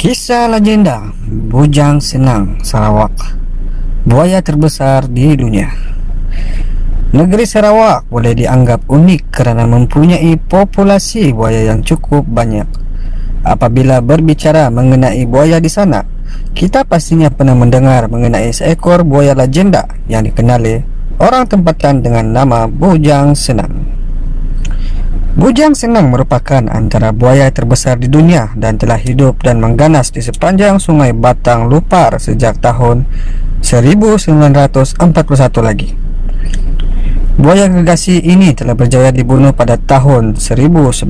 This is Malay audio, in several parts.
Kisah legenda Bujang Senang, Sarawak. Buaya terbesar di dunia. Negeri Sarawak boleh dianggap unik kerana mempunyai populasi buaya yang cukup banyak. Apabila berbicara mengenai buaya di sana, kita pastinya pernah mendengar mengenai seekor buaya legenda yang dikenali orang tempatan dengan nama Bujang Senang. Bujang Senang merupakan antara buaya terbesar di dunia dan telah hidup dan mengganas di sepanjang sungai Batang Lupar sejak tahun 1941 lagi. Buaya gergasi ini telah berjaya dibunuh pada tahun 1992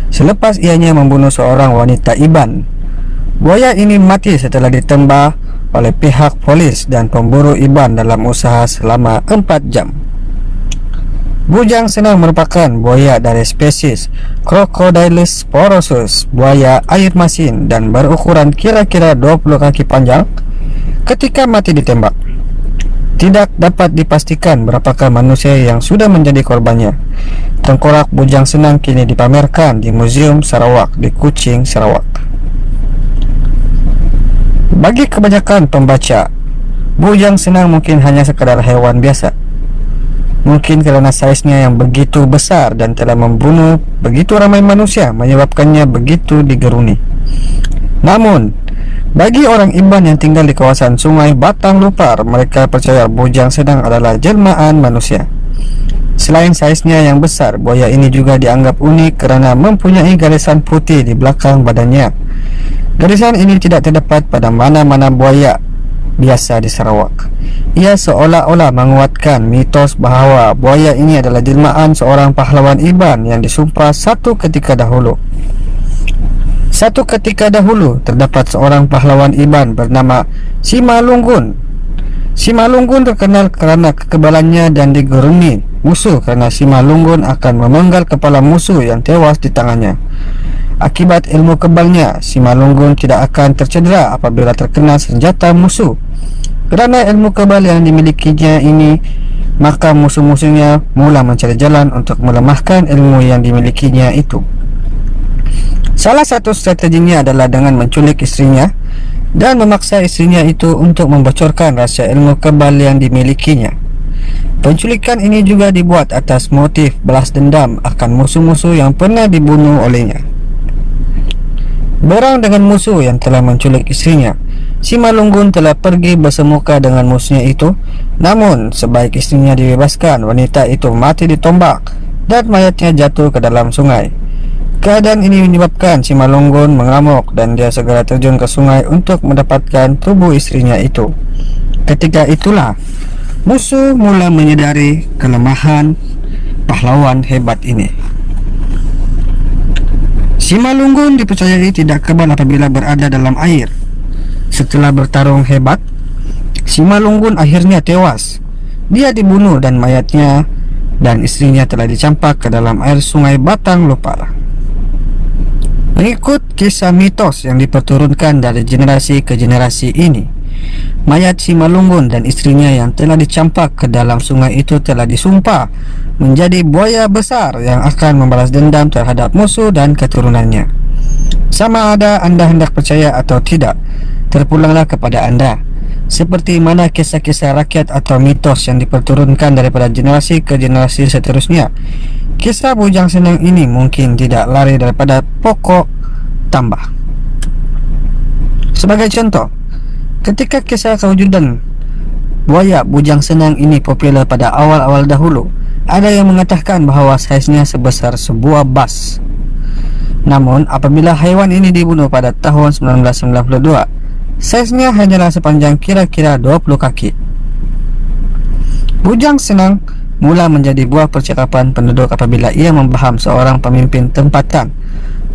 selepas ianya membunuh seorang wanita Iban. Buaya ini mati setelah ditembak oleh pihak polis dan pemburu Iban dalam usaha selama 4 jam. Bujang Senang merupakan buaya dari spesies Crocodylus porosus, buaya air masin, dan berukuran kira-kira 20 kaki panjang. Ketika mati ditembak, tidak dapat dipastikan berapakah manusia yang sudah menjadi korbannya. Tengkorak Bujang Senang kini dipamerkan di Museum Sarawak di Kuching, Sarawak. Bagi kebanyakan pembaca, Bujang Senang mungkin hanya sekadar hewan biasa. Mungkin kerana saiznya yang begitu besar dan telah membunuh begitu ramai manusia menyebabkannya begitu digeruni. Namun, bagi orang Iban yang tinggal di kawasan sungai Batang Lupar, mereka percaya Bujang Senang adalah jelmaan manusia. Selain saiznya yang besar, buaya ini juga dianggap unik kerana mempunyai garisan putih di belakang badannya. Garisan ini tidak terdapat pada mana-mana buaya biasa di Sarawak. Ia seolah-olah menguatkan mitos bahawa buaya ini adalah jelmaan seorang pahlawan Iban yang disumpah satu ketika dahulu. Satu ketika dahulu terdapat seorang pahlawan Iban bernama Simalungun. Simalungun terkenal kerana kekebalannya dan digeruni musuh kerana Simalungun akan memenggal kepala musuh yang tewas di tangannya. Akibat ilmu kebalnya, Simalungun tidak akan tercedera apabila terkena senjata musuh. Kerana ilmu kebal yang dimilikinya ini, maka musuh-musuhnya mula mencari jalan untuk melemahkan ilmu yang dimilikinya itu. Salah satu strateginya adalah dengan menculik istrinya dan memaksa istrinya itu untuk membocorkan rahsia ilmu kebal yang dimilikinya. Penculikan ini juga dibuat atas motif balas dendam akan musuh-musuh yang pernah dibunuh olehnya. Berang dengan musuh yang telah menculik istrinya, Simalungun telah pergi bersemuka dengan musuhnya itu. Namun, sebaik istrinya dibebaskan, wanita itu mati ditombak dan mayatnya jatuh ke dalam sungai. Keadaan ini menyebabkan Simalungun mengamuk dan dia segera terjun ke sungai untuk mendapatkan tubuh istrinya itu. Ketika itulah musuh mula menyedari kelemahan pahlawan hebat ini. Simalungun dipercayai tidak kebal apabila berada dalam air. Setelah bertarung hebat, Simalungun akhirnya tewas. Dia dibunuh dan mayatnya dan istrinya telah dicampak ke dalam air sungai Batang Lupar. Mengikut kisah mitos yang diperturunkan dari generasi ke generasi ini, mayat Simalungun dan istrinya yang telah dicampak ke dalam sungai itu telah disumpah menjadi buaya besar yang akan membalas dendam terhadap musuh dan keturunannya. Sama ada anda hendak percaya atau tidak, terpulanglah kepada anda. Seperti mana kisah-kisah rakyat atau mitos yang diperturunkan daripada generasi ke generasi seterusnya, kisah Bujang Senang ini mungkin tidak lari daripada pokok tambah. Sebagai contoh, ketika kisah kewujudan buaya Bujang Senang ini popular pada awal-awal dahulu, ada yang mengatakan bahawa saiznya sebesar sebuah bas. Namun, apabila haiwan ini dibunuh pada tahun 1992, saiznya hanyalah sepanjang kira-kira 20 kaki. Bujang Senang mula menjadi buah percakapan penduduk apabila ia membaham seorang pemimpin tempatan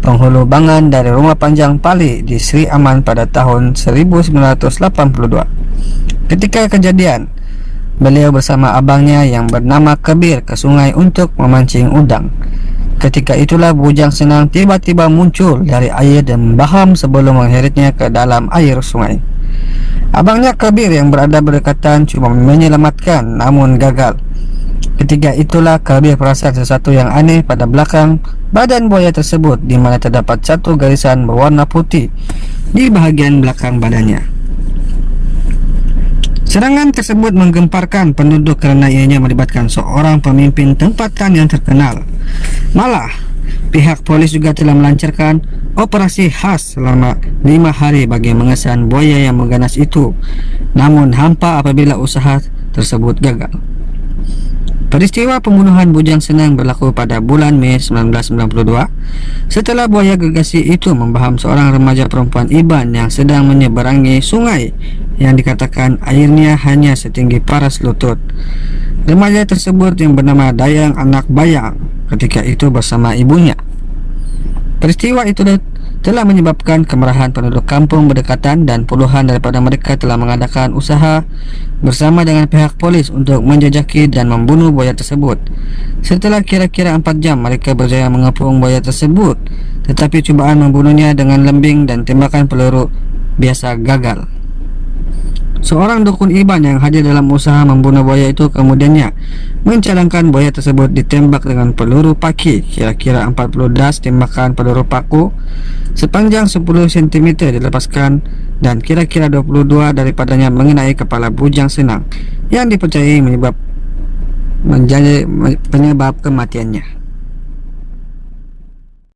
penghulu bangan dari Rumah Panjang Pali di Sri Aman pada tahun 1982. Ketika kejadian, beliau bersama abangnya yang bernama Kebir ke sungai untuk memancing udang. Ketika itulah Bujang Senang tiba-tiba muncul dari air dan membaham sebelum mengheritnya ke dalam air sungai. Abangnya Kebir yang berada berdekatan cuma menyelamatkan namun gagal. Ketika itulah Kabir perasan sesuatu yang aneh pada belakang badan buaya tersebut, di mana terdapat satu garisan berwarna putih di bahagian belakang badannya. Serangan tersebut menggemparkan penduduk kerana ianya melibatkan seorang pemimpin tempatan yang terkenal. Malah, pihak polis juga telah melancarkan operasi khas selama 5 hari bagi mengesan buaya yang mengganas itu. Namun hampa apabila usaha tersebut gagal. Peristiwa pembunuhan Bujang Senang berlaku pada bulan Mei 1992 setelah buaya gergasi itu membaham seorang remaja perempuan Iban yang sedang menyeberangi sungai yang dikatakan airnya hanya setinggi paras lutut. Remaja tersebut yang bernama Dayang Anak Bayang ketika itu bersama ibunya. Peristiwa itu telah menyebabkan kemarahan penduduk kampung berdekatan dan puluhan daripada mereka telah mengadakan usaha bersama dengan pihak polis untuk menjajaki dan membunuh buaya tersebut. Setelah kira-kira 4 jam mereka berjaya mengepung buaya tersebut, tetapi cubaan membunuhnya dengan lembing dan tembakan peluru biasa gagal. Seorang dukun Iban yang hadir dalam usaha membunuh buaya itu kemudiannya mencadangkan buaya tersebut ditembak dengan peluru paki, kira-kira 40 das tembakan peluru paku sepanjang 10 cm dilepaskan dan kira-kira 22 daripadanya mengenai kepala Bujang Senang yang dipercayai menjadi penyebab kematiannya.